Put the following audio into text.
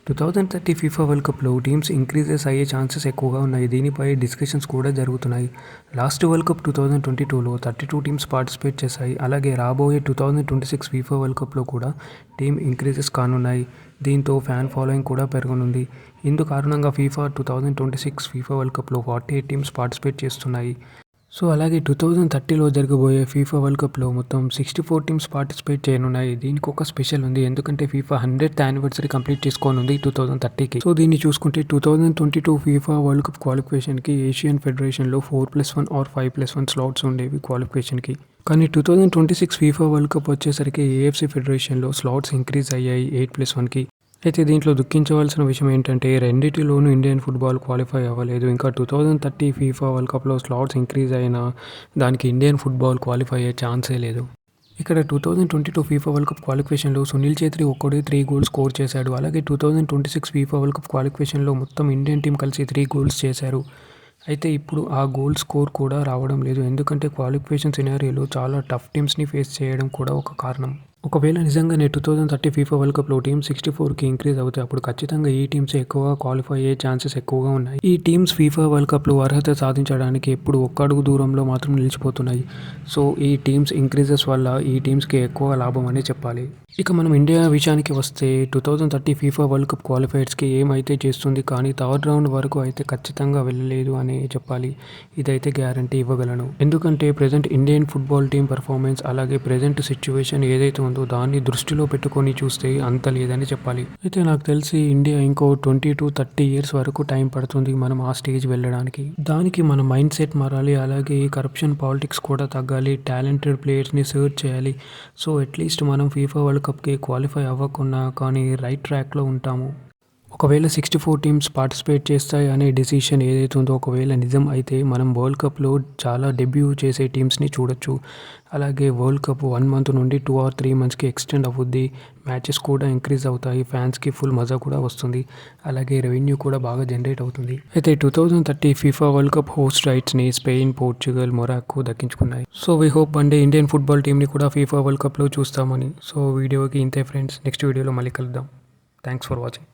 2030 FIFA world కప్లో teams increases అయ్యే chances ఎక్కువగా ఉన్నాయి. దీనిపై డిస్కషన్స్ కూడా జరుగుతున్నాయి. లాస్ట్ వరల్డ్ కప్ 2022లో 32 టీమ్స్ పార్టిసిపేట్ చేశాయి. అలాగే రాబోయే 2026 ఫీఫా వరల్డ్ కప్లో కూడా టీమ్ ఇంక్రీజెస్ కానున్నాయి. దీంతో ఫ్యాన్ ఫాలోయింగ్ కూడా పెరగనుంది. ఇందు కారణంగా ఫీఫా 2026 ఫీఫా వరల్డ్ కప్లో 48 టీమ్స్ పార్టిసిపేట్ చేస్తున్నాయి. సో అలాగే 2030లో జరగబోయే ఫీఫా వరల్డ్ కప్లో మొత్తం 64 టీమ్స్ పార్టిసిపేట్ చేయనున్నాయి. దీనికి ఒక స్పెషల్ ఉంది. ఎందుకంటే ఫీఫా 100th యానివర్సరీ కంప్లీట్ చేసుకోనుంది 2030కి. సో దీన్ని చూసుకుంటే 2022 ఫీఫా వరల్డ్ కప్ క్వాలిఫికేషన్కి ఏషియన్ ఫెడరేషన్లో 4+1 ఆర్ 5+1 స్లాట్స్ ఉండేవి క్వాలిఫికేషన్కి. కానీ 2026 ఫీఫా వరల్డ్ కప్ వచ్చేసరికి ఏఎఫ్సి ఫెడరేషన్లో స్లాట్స్ ఇంక్రీజ్ అయ్యాయి 8+1కి. అయితే దీంట్లో దుఃఖించవలసిన విషయం ఏంటంటే రెండిటిలోనూ ఇండియన్ ఫుట్బాల్ క్వాలిఫై అవ్వలేదు. ఇంకా 2030 ఫీఫా వరల్డ్ కప్లో స్లాట్స్ ఇంక్రీజ్ అయినా దానికి ఇండియన్ ఫుట్బాల్ క్వాలిఫై అయ్యే ఛాన్సే లేదు. ఇక్కడ 2022 ఫీఫా వరల్డ్ కప్ క్వాలిఫికేషన్లో సునీల్ ఛేత్రి ఒక్కడే 3 గోల్స్ స్కోర్ చేశాడు. అలాగే 2026 ఫీఫా వరల్డ్ కప్ క్వాలిఫికేషన్లో మొత్తం ఇండియన్ టీం కలిసి 3 గోల్స్ చేశారు. అయితే ఇప్పుడు ఆ గోల్ స్కోర్ కూడా రావడం లేదు. ఎందుకంటే క్వాలిఫికేషన్ సినారియోలో చాలా టఫ్ టీమ్స్ని ఫేస్ చేయడం కూడా ఒక కారణం. ఒకవేళ నిజంగానే 2030 ఫీఫా వరల్డ్ కప్లో టీమ్ 64కి ఇంక్రీజ్ అవుతే అప్పుడు ఖచ్చితంగా ఈ టీమ్స్ ఎక్కువగా క్వాలిఫై అయ్యే ఛాన్సెస్ ఎక్కువగా ఉన్నాయి. ఈ టీమ్స్ ఫీఫా వరల్డ్ కప్లో అర్హత సాధించడానికి ఎప్పుడు ఒక్క అడుగు దూరంలో మాత్రం నిలిచిపోతున్నాయి. సో ఈ టీమ్స్ ఇంక్రీజెస్ వల్ల ఈ టీమ్స్కి ఎక్కువ లాభం అనే చెప్పాలి. ఇక మనం ఇండియా విషయానికి వస్తే 2030 ఫీఫా వరల్డ్ కప్ క్వాలిఫైర్స్కి ఏమైతే చేస్తుంది, కానీ థర్డ్ రౌండ్ వరకు అయితే ఖచ్చితంగా వెళ్ళలేదు అని చెప్పాలి. ఇదైతే గ్యారంటీ ఇవ్వగలను. ఎందుకంటే present Indian football team performance అలాగే ప్రజెంట్ సిచ్యువేషన్ ఏదైతే ఉందో దాన్ని దృష్టిలో పెట్టుకొని చూస్తే అంత లేదని చెప్పాలి. అయితే నాకు తెలిసి ఇండియా ఇంకో 20 to 30 ఇయర్స్ వరకు టైం పడుతుంది మనం ఆ స్టేజ్ వెళ్ళడానికి. దానికి మన మైండ్ సెట్ మారాలి. అలాగే కరప్షన్ పాలిటిక్స్ కూడా తగ్గాలి. టాలెంటెడ్ ప్లేయర్స్ని సర్చ్ చేయాలి. సో అట్లీస్ట్ మనం ఫీఫా వరల్డ్ కప్కి క్వాలిఫై అవ్వకున్నా కానీ రైట్ ట్రాక్లో ఉంటాము. ఒకవేళ 64 టీమ్స్ పార్టిసిపేట్ చేస్తాయి అనే డెసిషన్ ఏదైతే ఉందో ఒకవేళ నిజం అయితే మనం వరల్డ్ కప్లో చాలా డెబ్యూ చేసే టీమ్స్ని చూడొచ్చు. అలాగే వరల్డ్ కప్ 1 month నుండి 2 or 3 monthsకి ఎక్స్టెండ్ అవుద్ది. మ్యాచెస్ కూడా ఇంక్రీజ్ అవుతాయి. ఫ్యాన్స్కి ఫుల్ మజా కూడా వస్తుంది. అలాగే రెవెన్యూ కూడా బాగా జనరేట్ అవుతుంది. అయితే 2030 ఫీఫా వరల్డ్ కప్ హోస్ట్ రైట్స్ని స్పెయిన్, పోర్చుగల్, మొరాక్కో దక్కించుకున్నాయి. So we hope one day Indian football టీమ్ని కూడా ఫీఫా వరల్డ్ కప్లో చూస్తామని. సో వీడియోకి ఇంతే ఫ్రెండ్స్. నెక్స్ట్ వీడియోలో మళ్ళీ కలుద్దాం. Thanks for watching.